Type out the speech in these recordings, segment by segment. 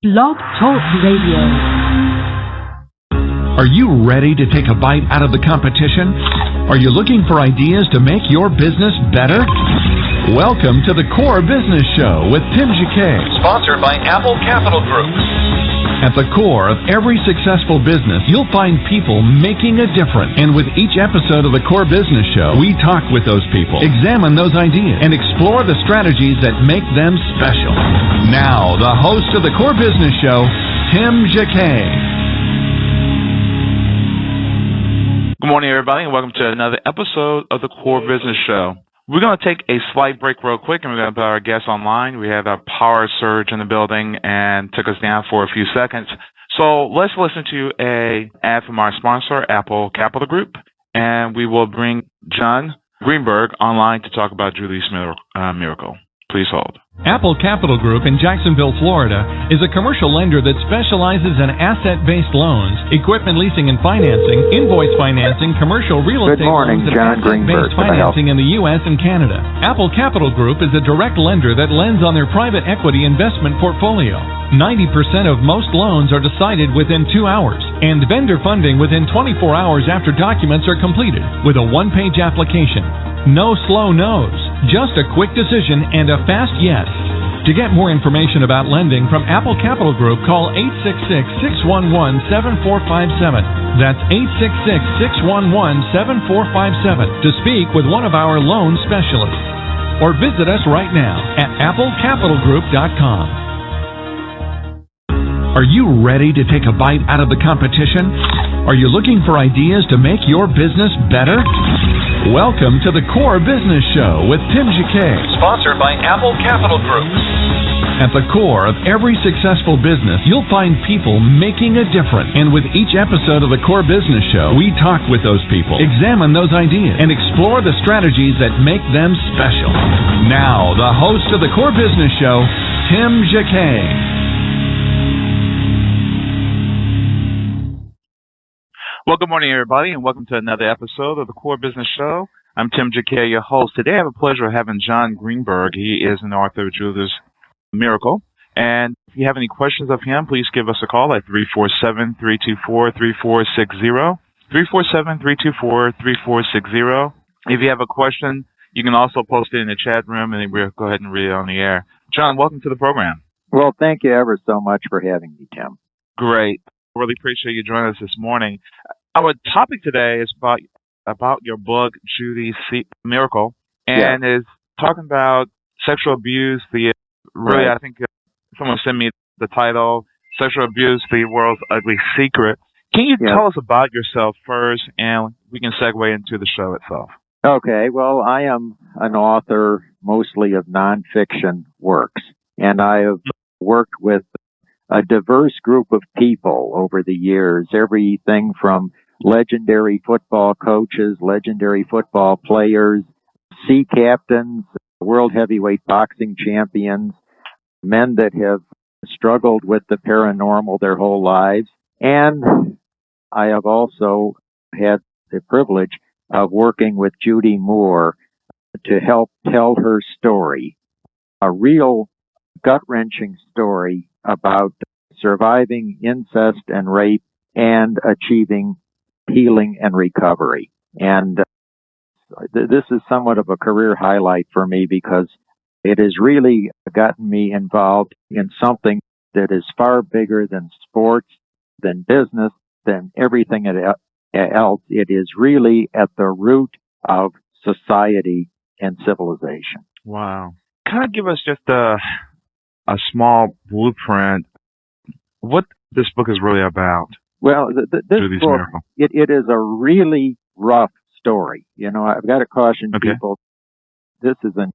Blog Talk Radio. Are you ready to take a bite out of the competition? Are you looking for ideas to make your business better? Welcome to the Core Business Show with Tim Jacquet, sponsored by Apple Capital Group. At the core of every successful business, you'll find people making a difference. And with each episode of the Core Business Show, we talk with those people, examine those ideas, and explore the strategies that make them special. Now, the host of the Core Business Show, Tim Jacquet. Good morning, everybody, and welcome to another episode of the Core Business Show. We're going to take a slight break real quick, and we're going to put our guests online. We have our power surge in the building and took us down for a few seconds. So let's listen to an ad from our sponsor, Apple Capital Group, and we will bring John Greenberg online to talk about Julie's miracle. Please hold. Apple Capital Group in Jacksonville, Florida, is a commercial lender that specializes in asset-based loans, equipment leasing and financing, invoice financing, commercial real estate loans, and asset-based financing in the U.S. and Canada. Apple Capital Group is a direct lender that lends on their private equity investment portfolio. 90% of most loans are decided within 2 hours, and vendor funding within 24 hours after documents are completed, with a one-page application. No slow no's, just a quick decision and a fast yes. To get more information about lending from Apple Capital Group, call 866-611-7457. That's 866-611-7457 to speak with one of our loan specialists. Or visit us right now at applecapitalgroup.com. Are you ready to take a bite out of the competition? Are you looking for ideas to make your business better? Welcome to the Core Business Show with Tim Jacquet, sponsored by Apple Capital Group. At the core of every successful business, you'll find people making a difference. And with each episode of the Core Business Show, we talk with those people, examine those ideas, and explore the strategies that make them special. Now, the host of the Core Business Show, Tim Jacquet. Well, good morning, everybody, and welcome to another episode of the Core Business Show. I'm Tim Jacquet, your host. Today, I have a pleasure of having John Greenberg. He is an author of Julie's Miracle. And if you have any questions of him, please give us a call at 347-324-3460. 347-324-3460. If you have a question, you can also post it in the chat room, and we'll go ahead and read it on the air. John, welcome to the program. Well, thank you ever so much for having me, Tim. Great. Really appreciate you joining us this morning. Our topic today is about your book, Julie's Miracle, and is talking about sexual abuse. I think someone sent me the title, Sexual Abuse, the World's Ugly Secret. Can you tell us about yourself first, and we can segue into the show itself? Okay. Well, I am an author mostly of nonfiction works, and I have worked with a diverse group of people over the years, everything from legendary football coaches, legendary football players, sea captains, world heavyweight boxing champions, men that have struggled with the paranormal their whole lives. And I have also had the privilege of working with Judy Moore to help tell her story, a real gut-wrenching story about surviving incest and rape and achieving healing and recovery. And this is somewhat of a career highlight for me because it has really gotten me involved in something that is far bigger than sports, than business, than everything else. It is really at the root of society and civilization. Wow. Kind of give us just a small blueprint what this book is really about. Well, this book, it is a really rough story. You know, I've got to caution people, this is a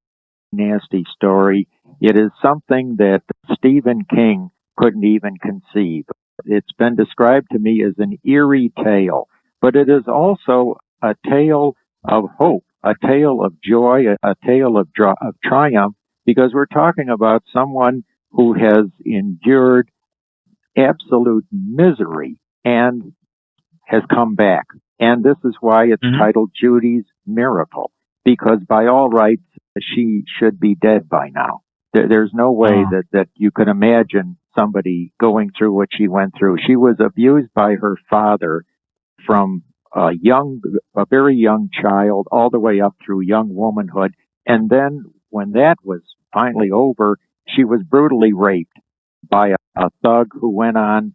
nasty story. It is something that Stephen King couldn't even conceive. It's been described to me as an eerie tale, but it is also a tale of hope, a tale of joy, a tale of triumph, because we're talking about someone who has endured absolute misery and has come back. And this is why it's titled Julie's Miracle, because by all rights, she should be dead by now. There's no way that you can imagine somebody going through what she went through. She was abused by her father from a very young child all the way up through young womanhood. And then when that was finally over, she was brutally raped by a thug who went on.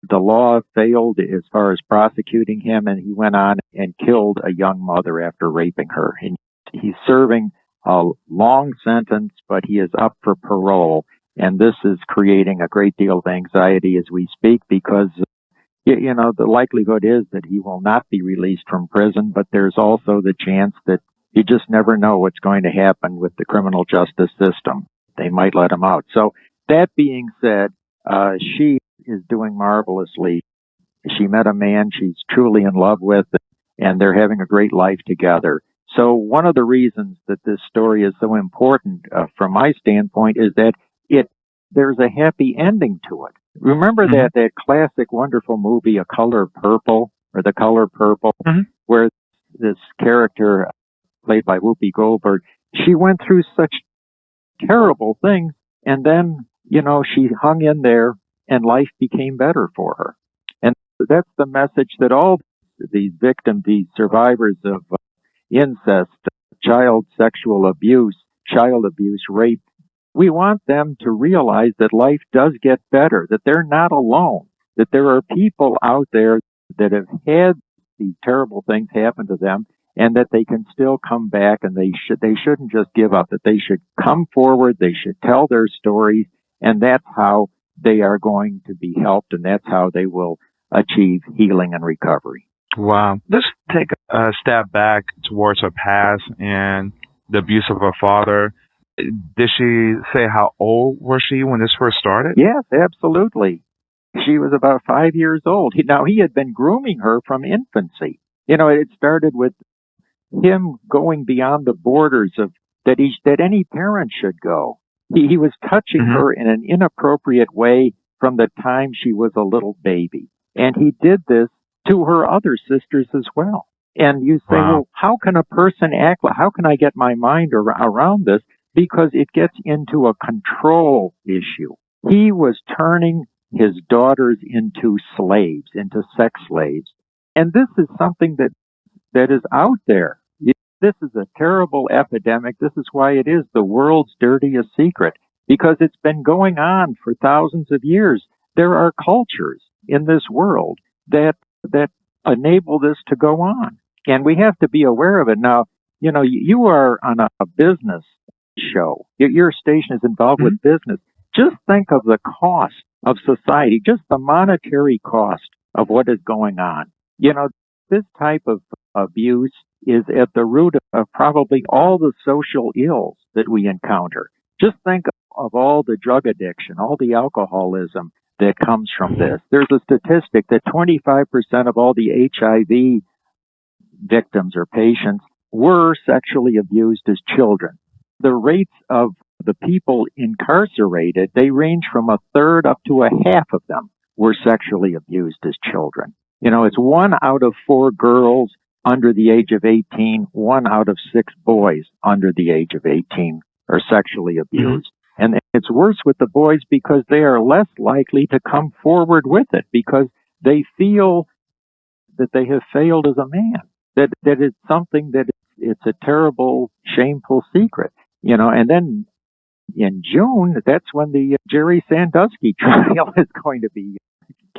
The law failed as far as prosecuting him, and he went on and killed a young mother after raping her. And he's serving a long sentence, but he is up for parole. And this is creating a great deal of anxiety as we speak because, the likelihood is that he will not be released from prison, but there's also the chance that you just never know what's going to happen with the criminal justice system. They might let him out. So that being said, she is doing marvelously. She met a man she's truly in love with, and they're having a great life together. So one of the reasons that this story is so important from my standpoint is that there's a happy ending to it. Remember that classic wonderful movie, A Color Purple, or The Color Purple, where this character played by Whoopi Goldberg, she went through such terrible things, and then, she hung in there and life became better for her. And that's the message that all these victims, these survivors of incest, child sexual abuse, child abuse, rape, we want them to realize that life does get better, that they're not alone, that there are people out there that have had these terrible things happen to them, and that they can still come back, and they shouldn't just give up, that they should come forward, they should tell their stories, and that's how they are going to be helped, and that's how they will achieve healing and recovery. Wow. Let's take a step back towards her past and the abuse of her father. Did she say how old was she when this first started? Yes, absolutely. She was about 5 years old. Now, he had been grooming her from infancy. It started with him going beyond the borders of that any parent should go. He was touching her in an inappropriate way from the time she was a little baby. And he did this to her other sisters as well. And you say, well, how can a person act? How can I get my mind around this? Because it gets into a control issue. He was turning his daughters into slaves, into sex slaves. And this is something that is out there. This is a terrible epidemic. This is why it is the world's dirtiest secret, because it's been going on for thousands of years. There are cultures in this world that enable this to go on. And we have to be aware of it. Now, you are on a business show. Your station is involved with business. Just think of the cost of society, just the monetary cost of what is going on. This type of abuse is at the root of probably all the social ills that we encounter. Just think of all the drug addiction, all the alcoholism that comes from this. There's a statistic that 25% of all the HIV victims or patients were sexually abused as children. The rates of the people incarcerated, they range from a third up to a half of them were sexually abused as children. It's 1 out of 4 girls under the age of 18, 1 out of 6 boys under the age of 18 are sexually abused. And it's worse with the boys because they are less likely to come forward with it because they feel that they have failed as a man, that it's something that it's a terrible, shameful secret. And then in June, that's when the Jerry Sandusky trial is going to be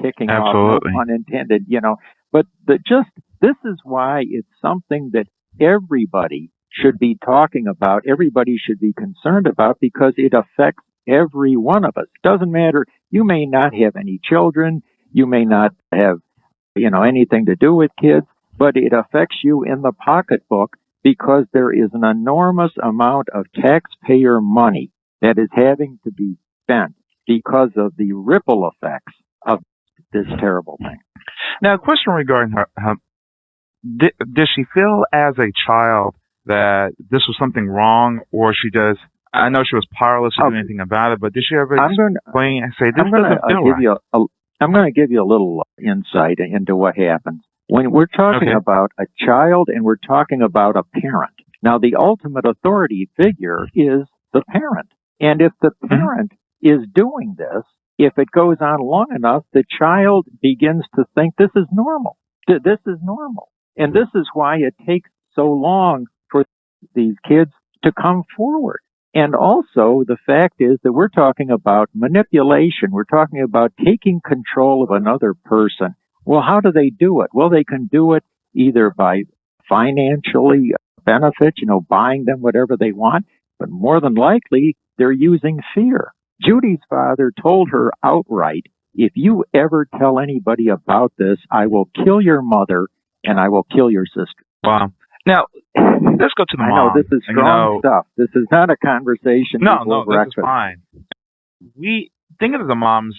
kicking off, no pun intended, But this is why it's something that everybody should be talking about, everybody should be concerned about, because it affects every one of us. Doesn't matter, you may not have any children, you may not have, anything to do with kids, but it affects you in the pocketbook because there is an enormous amount of taxpayer money that is having to be spent because of the ripple effects of this terrible thing. Now, a question regarding her did she feel as a child that this was something wrong, or she just, I know she was powerless to do anything about it, but did she ever explain and say, this doesn't feel right? I'm going to give you a little insight into what happens. When we're talking about a child and we're talking about a parent, now the ultimate authority figure is the parent. And if the parent is doing this, if it goes on long enough, the child begins to think this is normal. This is normal. And this is why it takes so long for these kids to come forward. And also, the fact is that we're talking about manipulation. We're talking about taking control of another person. Well, how do they do it? Well, they can do it either by financially benefit, buying them whatever they want, but more than likely, they're using fear. Judy's father told her outright, if you ever tell anybody about this, I will kill your mother and I will kill your sister. Wow. Now, let's go to the mom. I know, this is strong stuff. This is not a conversation. No, this is fine. We thinking of the moms,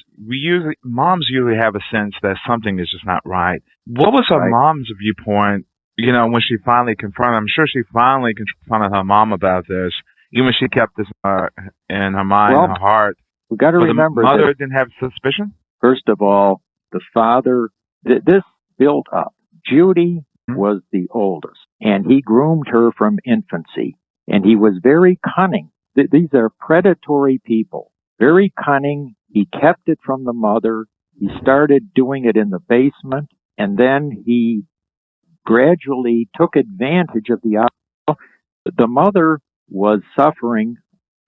moms usually have a sense that something is just not right. What was her mom's viewpoint, when she finally confronted? I'm sure she finally confronted her mom about this, even she kept this in her mind and her heart. We got to remember the mother didn't have suspicion? First of all, the father, this built up. Judy was the oldest, and he groomed her from infancy, and he was very cunning. These are predatory people, very cunning. He kept it from the mother. He started doing it in the basement, and then he gradually took advantage of the opportunity. The mother was suffering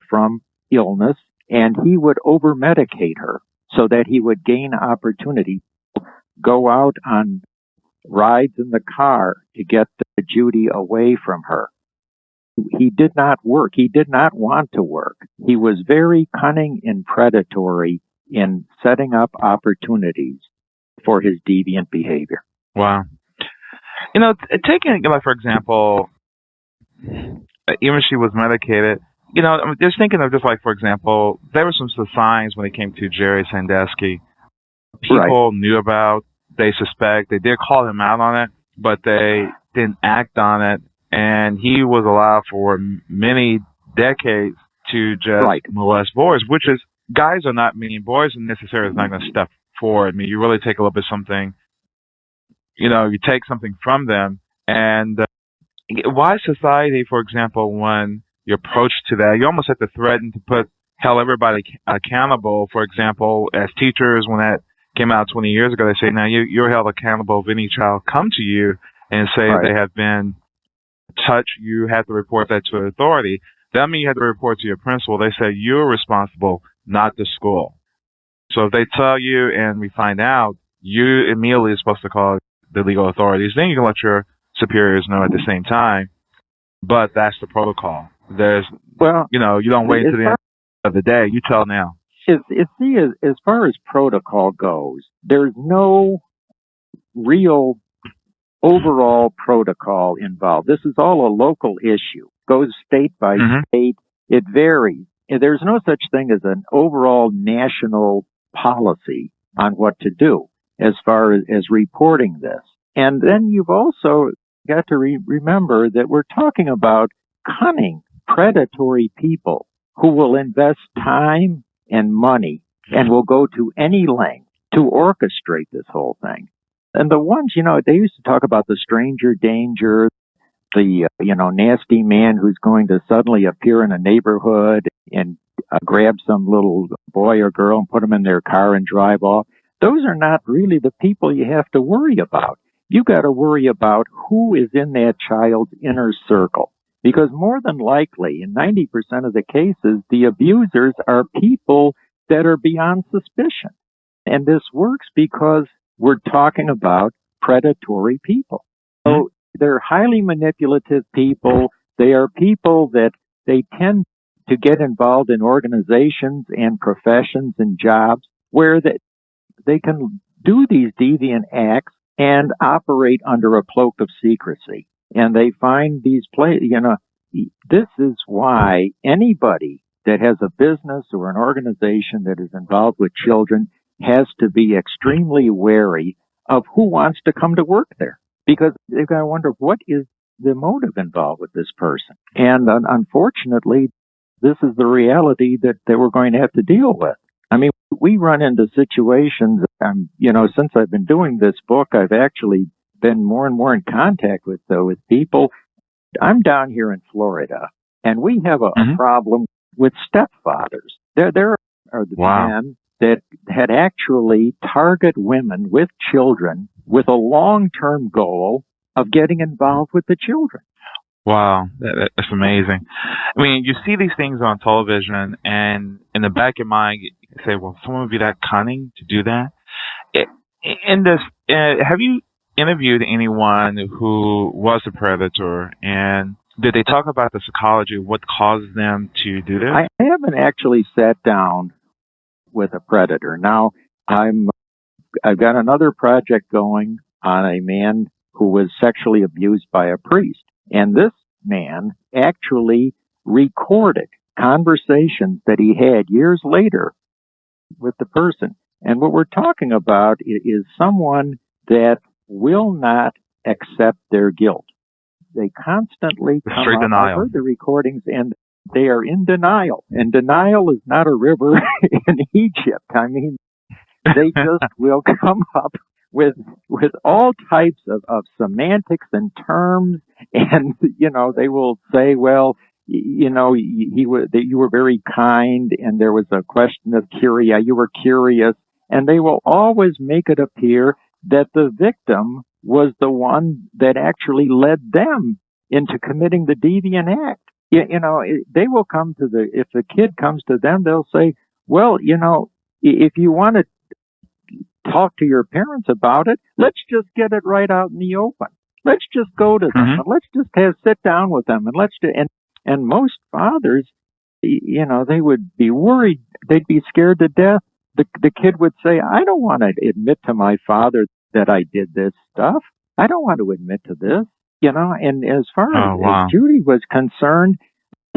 from illness, and he would over-medicate her so that he would gain opportunity to go out on rides in the car to get Judy away from her. He did not work. He did not want to work. He was very cunning and predatory in setting up opportunities for his deviant behavior. Wow. Taking, for example, even she was medicated, just thinking of for example, there were some signs when it came to Jerry Sandusky. People knew about, they suspect, they did call him out on it, but they didn't act on it. And he was allowed for many decades to just molest boys, which is, guys are not mean. Boys necessarily is not going to step forward. I mean, you really take a little bit something, you take something from them. And why society, for example, when you approach to that, you almost have to threaten to held everybody accountable. For example, as teachers, when that came out 20 years ago, they say, now you're held accountable if any child come to you and say they have been touched, you have to report that to authority. That means you have to report to your principal. They say you're responsible, not the school. So if they tell you and we find out, you immediately are supposed to call the legal authorities. Then you can let your superiors know at the same time. But that's the protocol. There's, you don't wait until the end of the day. You tell now. As far as protocol goes, there's no real overall protocol involved. This is all a local issue. Goes state by state. It varies. There's no such thing as an overall national policy on what to do as far as reporting this. And then you've also got to remember that we're talking about cunning, predatory people who will invest time and money and will go to any length to orchestrate this whole thing. And the ones, they used to talk about the stranger danger, the, nasty man who's going to suddenly appear in a neighborhood and grab some little boy or girl and put them in their car and drive off. Those are not really the people you have to worry about. You got to worry about who is in that child's inner circle. Because more than likely, in 90% of the cases, the abusers are people that are beyond suspicion. And this works because we're talking about predatory people. So they're highly manipulative people. They are people that they tend to get involved in organizations and professions and jobs where they can do these deviant acts and operate under a cloak of secrecy. And they find these places, this is why anybody that has a business or an organization that is involved with children has to be extremely wary of who wants to come to work there. Because they've got to wonder, what is the motive involved with this person? And unfortunately, this is the reality that we're going to have to deal with. I mean, we run into situations, since I've been doing this book, I've actually been more and more in contact with people. I'm down here in Florida, and we have a problem with stepfathers. There are the men that had actually target women with children with a long-term goal of getting involved with the children. Wow, that's amazing. I mean, you see these things on television, and in the back of your mind, you say, well, someone would be that cunning to do that? Have you interviewed anyone who was a predator, and did they talk about the psychology, what caused them to do this? I haven't actually sat down with a predator. Now, I've got another project going on a man who was sexually abused by a priest. And this man actually recorded conversations that he had years later with the person. And what we're talking about is someone that will not accept their guilt. They constantly come straight up. denial. I've heard the recordings, and they are in denial. And denial is not a river in Egypt. I mean, they just will come up with all types of semantics and terms, and they will say, well, that you were very kind, and there was a question of you were curious, and they will always make it appear that the victim was the one that actually led them into committing the deviant act. They will come to if the kid comes to them, they'll say, well, if you want to talk to your parents about it, let's just get it right out in the open. Let's just go to them, and let's just sit down with them, and most fathers, they would be worried. They'd be scared to death. The kid would say, I don't want to admit to my father that I did this stuff. I don't want to admit to this, and as far as Judy was concerned,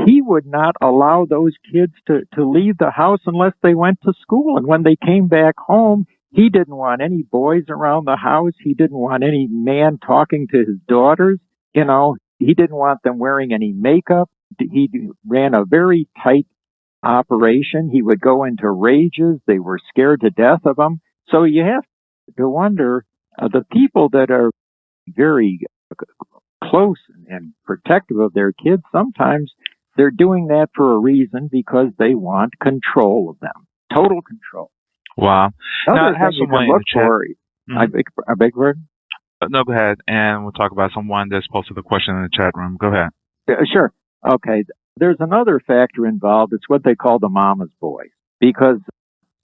he would not allow those kids to leave the house unless they went to school. And when they came back home, he didn't want any boys around the house. He didn't want any man talking to his daughters. He didn't want them wearing any makeup. He ran a very tight operation. He would go into rages. They were scared to death of him. So you have to wonder, the people that are very close and protective of their kids, sometimes they're doing that for a reason, because they want control of them. Total control. Wow. Now, I have someone look for. I beg your pardon? No, go ahead, and we'll talk about someone that's posted a question in the chat room. Go ahead. Sure. Okay. There's another factor involved. It's what they call the mama's boy, because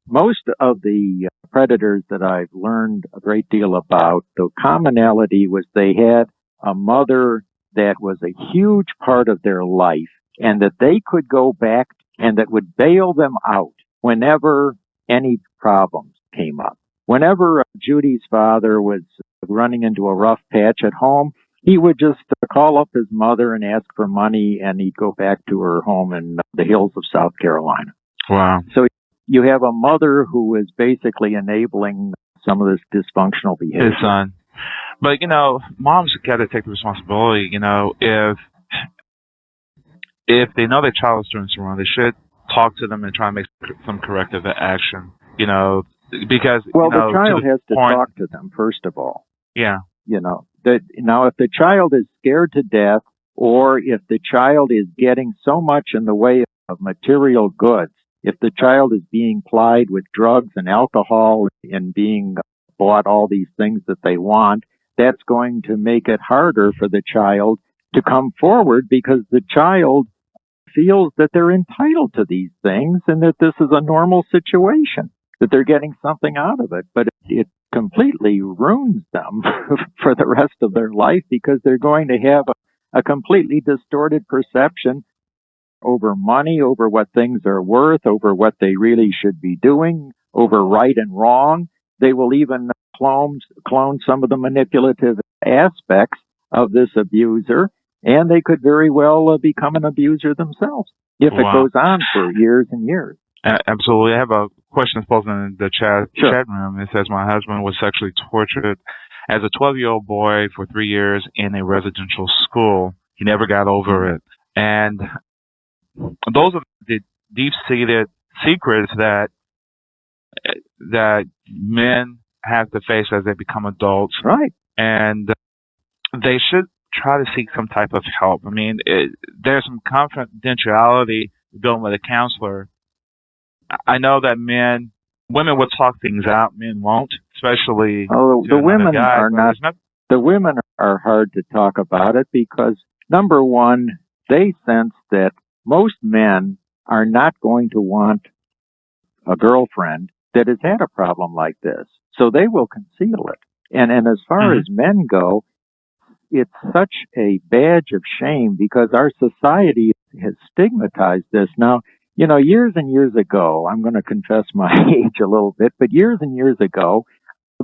most of the predators that I've learned a great deal about, the commonality was they had a mother that was a huge part of their life, and that they could go back and that would bail them out whenever any problems came up. Whenever Judy's father was running into a rough patch at home, he would just call up his mother and ask for money, and he'd go back to her home in the hills of South Carolina. Wow. So you have a mother who is basically enabling some of this dysfunctional behavior. His son. But, moms got to take the responsibility. If they know their child is doing something wrong, they should talk to them and try and make some corrective action, because... Well, the child has to talk to them, first of all. Yeah. Now, if the child is scared to death, or if the child is getting so much in the way of material goods, if the child is being plied with drugs and alcohol and being bought all these things that they want, that's going to make it harder for the child to come forward, because the child feels that they're entitled to these things and that this is a normal situation, that they're getting something out of it. But it completely ruins them for the rest of their life, because they're going to have a completely distorted perception over money, over what things are worth, over what they really should be doing, over right and wrong. They will even clone some of the manipulative aspects of this abuser, and they could very well become an abuser themselves if it goes on for years and years. Absolutely. I have a question posted in the chat room. It says, my husband was sexually tortured as a 12-year-old boy for 3 years in a residential school. He never got over it. And those are the deep-seated secrets that men have to face as they become adults. Right. And they should try to seek some type of help. I mean, there's some confidentiality dealing with a counselor, I know that women will talk things out, men won't, especially the women guy, are not. The women are hard to talk about it because, number one, they sense that most men are not going to want a girlfriend that has had a problem like this. So they will conceal it. And as far as men go, it's such a badge of shame because our society has stigmatized this. Now, years and years ago, I'm going to confess my age a little bit, but years and years ago,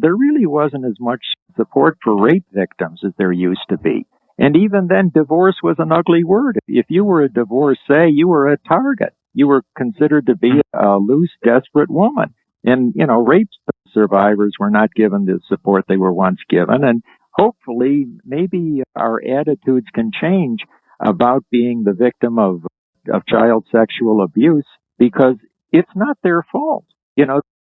there really wasn't as much support for rape victims as there used to be. And even then, divorce was an ugly word. If you were a divorcee, you were a target. You were considered to be a loose, desperate woman. And, rape survivors were not given the support they were once given. And hopefully, maybe our attitudes can change about being the victim of child sexual abuse because it's not their fault.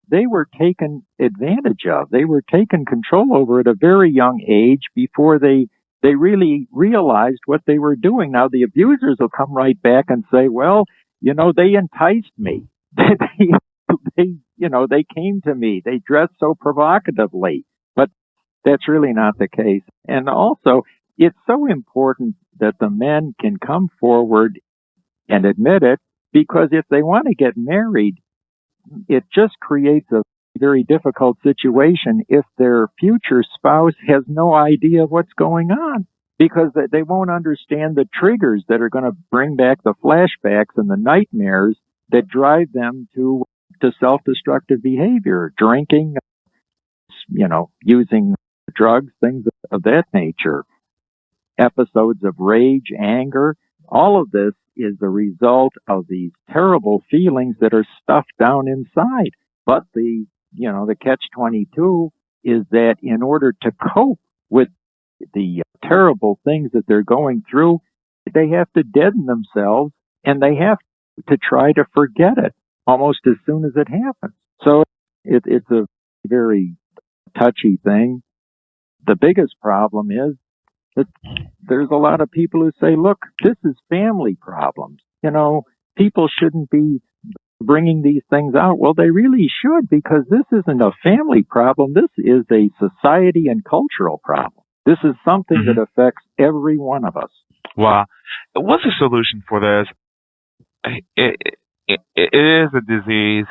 They were taken advantage of. They were taken control over at a very young age before they really realized what they were doing. Now, the abusers will come right back and say, well, they enticed me. They came to me. They dressed so provocatively. But that's really not the case. And also, it's so important that the men can come forward and admit it, because if they want to get married, it just creates a very difficult situation if their future spouse has no idea what's going on, because they won't understand the triggers that are going to bring back the flashbacks and the nightmares that drive them to self-destructive behavior, drinking, using drugs, things of that nature, episodes of rage, anger. All of this is the result of these terrible feelings that are stuffed down inside. But the catch-22 is that in order to cope with the terrible things that they're going through, they have to deaden themselves and they have to try to forget it almost as soon as it happens. So it's a very touchy thing. The biggest problem is that there's a lot of people who say, look, this is family problems. People shouldn't be bringing these things out. Well, they really should, because this isn't a family problem. This is a society and cultural problem. This is something that affects every one of us. Wow. What's the solution for this? It is a disease,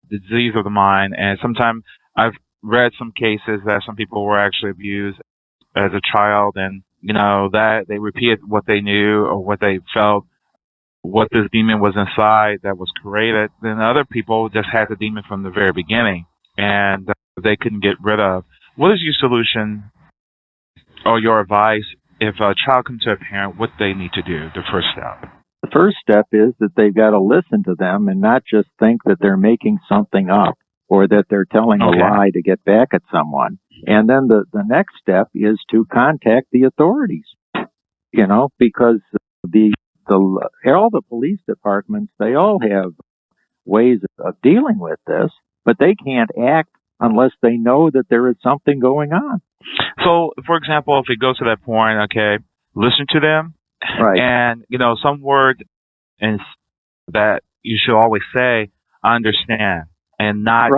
the disease of the mind, and sometimes I've read some cases that some people were actually abused as a child, and that they repeated what they knew or what they felt, what this demon was inside that was created. Then other people just had the demon from the very beginning, and they couldn't get rid of. What is your solution or your advice if a child comes to a parent? What they need to do, the first step? The first step is that they've got to listen to them and not just think that they're making something up or that they're telling a lie to get back at someone. And then the next step is to contact the authorities, because all the police departments, they all have ways of dealing with this, but they can't act unless they know that there is something going on. So, for example, if it goes to that point, listen to them. Right. And, some word that you should always say, I understand, and not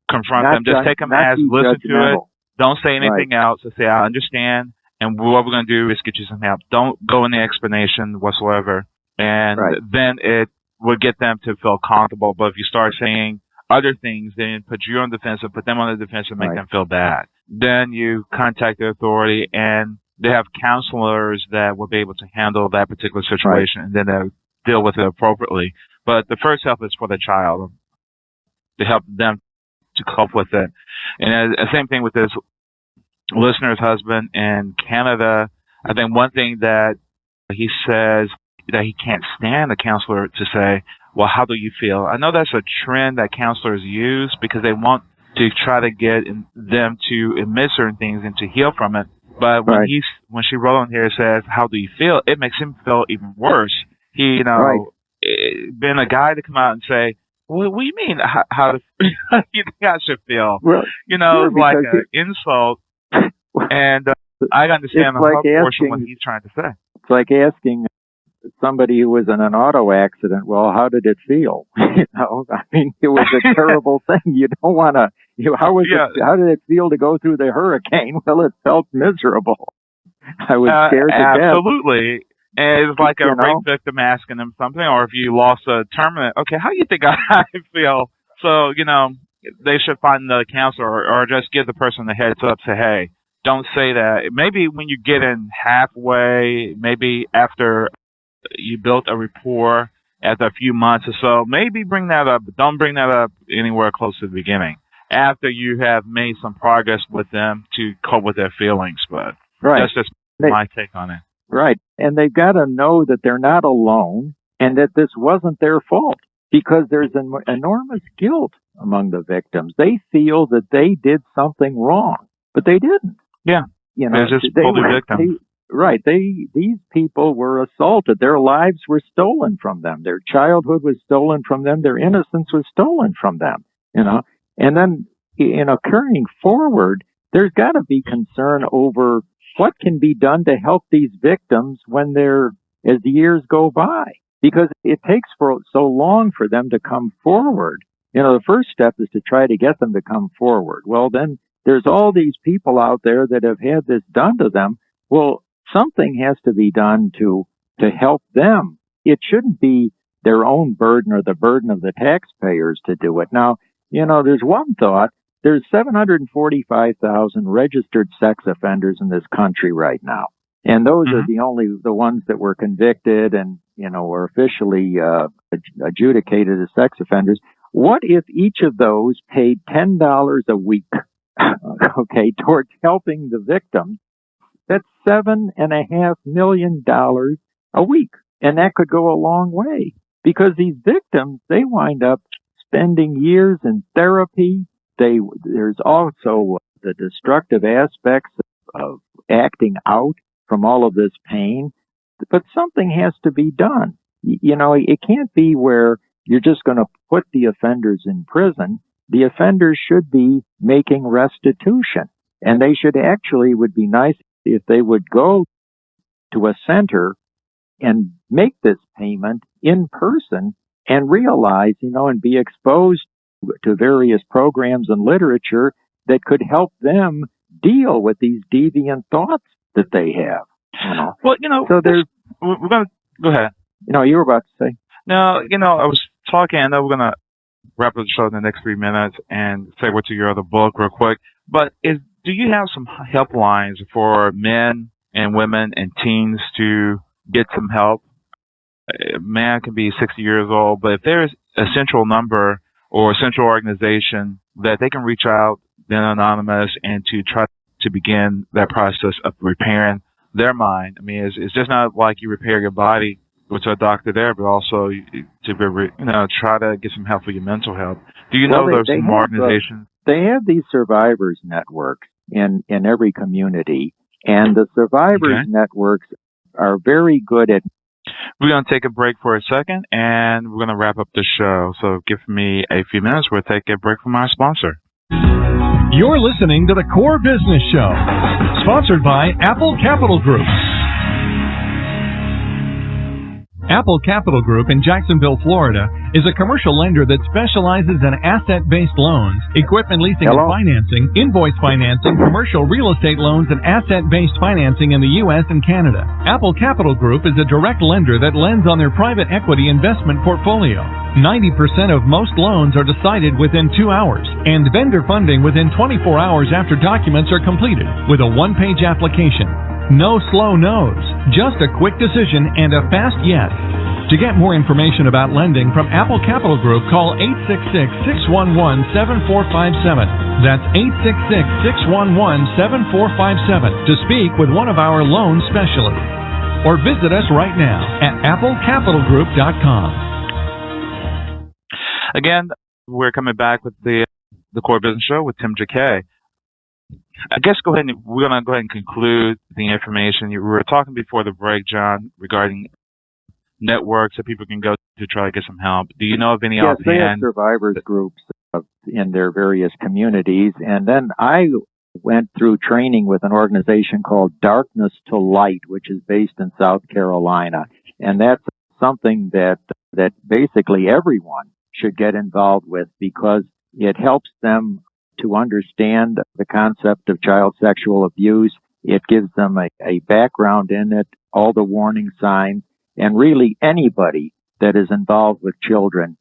confront them. Just take them as listen to it. Don't say anything else. Just say, I understand, and what we're going to do is get you some help. Don't go into explanation whatsoever. And then it will get them to feel comfortable. But if you start saying other things, then put you on the defensive, put them on the defensive, make them feel bad. Then you contact the authority, and they have counselors that will be able to handle that particular situation, and then they'll deal with it appropriately. But the first help is for the child, to help them to cope with it. And the same thing with this listener's husband in Canada. I think one thing that he says that he can't stand a counselor to say, well, how do you feel? I know that's a trend that counselors use because they want to try to get them to admit certain things and to heal from it. But when she wrote on here says, how do you feel? It makes him feel even worse. He, been a guy to come out and say, well, what do you mean? How do you think I should feel? Well, it's like an insult. And I understand the whole portion of what he's trying to say. It's like asking somebody who was in an auto accident, well, how did it feel? You know, I mean, it was a terrible thing. You don't want to. How did it feel to go through the hurricane? Well, it felt miserable. I was scared to death. Absolutely. And it's like a rape victim asking them something, or if you lost a tournament, okay, how do you think I feel? So, they should find the counselor or just give the person the heads up, say, hey, don't say that. Maybe when you get in halfway, maybe after you built a rapport after a few months or so, maybe bring that up, but don't bring that up anywhere close to the beginning. After you have made some progress with them to cope with their feelings, but that's just my take on it. Right. And they've got to know that they're not alone and that this wasn't their fault, because there's an enormous guilt among the victims. They feel that they did something wrong, but they didn't. Yeah. They're just fully victims. Right. These people were assaulted. Their lives were stolen from them. Their childhood was stolen from them. Their innocence was stolen from them, And then, carrying forward, there's got to be concern over what can be done to help these victims as the years go by, because it takes so long for them to come forward. The first step is to try to get them to come forward. Well, then there's all these people out there that have had this done to them. Well, something has to be done to help them. It shouldn't be their own burden or the burden of the taxpayers to do it. Now, there's one thought. There's 745,000 registered sex offenders in this country right now. And those are the ones that were convicted and, were officially adjudicated as sex offenders. What if each of those paid $10 a week, towards helping the victims? That's $7.5 million a week. And that could go a long way, because these victims, they wind up spending years in therapy. There's also the destructive aspects of acting out from all of this pain. But something has to be done. It can't be where you're just going to put the offenders in prison. The offenders should be making restitution. And they should would be nice if they would go to a center and make this payment in person and realize, and be exposed to various programs and literature that could help them deal with these deviant thoughts that they have. Well, so there's. We're going to go ahead. You were about to say. No, I was talking. I know we're going to wrap up the show in the next 3 minutes and segue to your other book real quick. But do you have some helplines for men and women and teens to get some help? A man can be 60 years old, but if there's a central number or a central organization that they can reach out, then anonymous, and to try to begin that process of repairing their mind. I mean, it's just not like you repair your body with a doctor there, but also to try to get some help for your mental health. Do you know there's some organizations? They have these survivors networks in every community, and the survivors networks are very good at. We're going to take a break for a second, and we're going to wrap up the show. So give me a few minutes. We'll take a break from our sponsor. You're listening to the Core Business Show, sponsored by Apple Capital Group. Apple Capital Group in Jacksonville, Florida, is a commercial lender that specializes in asset-based loans, equipment leasing and financing, invoice financing, commercial real estate loans, and asset-based financing in the U.S. and Canada. Apple Capital Group is a direct lender that lends on their private equity investment portfolio. 90% of most loans are decided within 2 hours, and vendor funding within 24 hours after documents are completed, with a one-page application. No slow no's, just a quick decision and a fast yes. To get more information about lending from Apple Capital Group, call 866-611-7457. That's 866-611-7457 to speak with one of our loan specialists. Or visit us right now at applecapitalgroup.com. Again, we're coming back with the Core Business Show with Tim Jacquet. I guess we're going to go ahead and conclude the information. We were talking before the break, John, regarding networks that people can go to try to get some help. Do you know of any offhand? Yes, they have survivors groups in their various communities. And then I went through training with an organization called Darkness to Light, which is based in South Carolina. And that's something that basically everyone should get involved with, because it helps them to understand the concept of child sexual abuse. It gives them a background in it, all the warning signs, and really anybody that is involved with children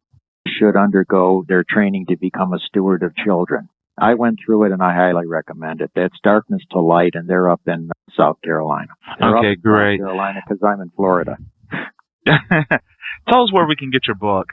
should undergo their training to become a steward of children. I went through it, and I highly recommend it. That's Darkness to Light, and they're up in South Carolina. Okay, great. South Carolina, because I'm in Florida. Tell us where we can get your book.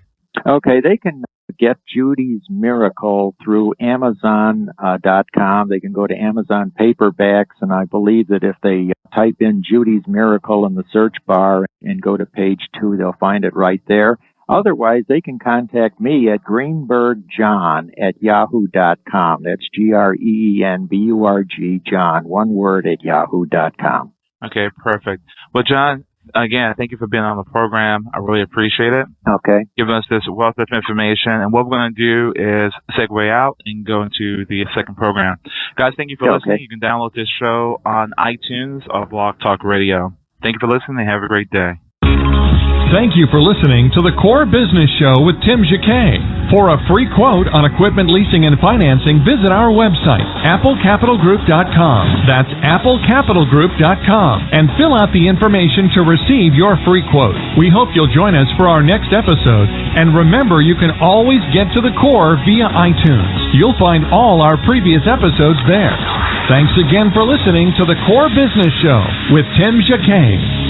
Okay, they can get Judy's Miracle through Amazon.com. They can go to Amazon paperbacks, and I believe that if they type in Judy's Miracle in the search bar and go to page 2, they'll find it right there. Otherwise, they can contact me at greenbergjohn@yahoo.com. That's GREENBURG, John, one word, at yahoo.com. Okay, perfect. Well, John, again, thank you for being on the program. I really appreciate it. Okay. Giving us this wealth of information. And what we're going to do is segue out and go into the second program. Guys, thank you for listening. You can download this show on iTunes or Blog Talk Radio. Thank you for listening, and have a great day. Thank you for listening to the Core Business Show with Tim Jacquet. For a free quote on equipment leasing and financing, visit our website, applecapitalgroup.com. That's applecapitalgroup.com. And fill out the information to receive your free quote. We hope you'll join us for our next episode. And remember, you can always get to the core via iTunes. You'll find all our previous episodes there. Thanks again for listening to the Core Business Show with Tim Jacquet.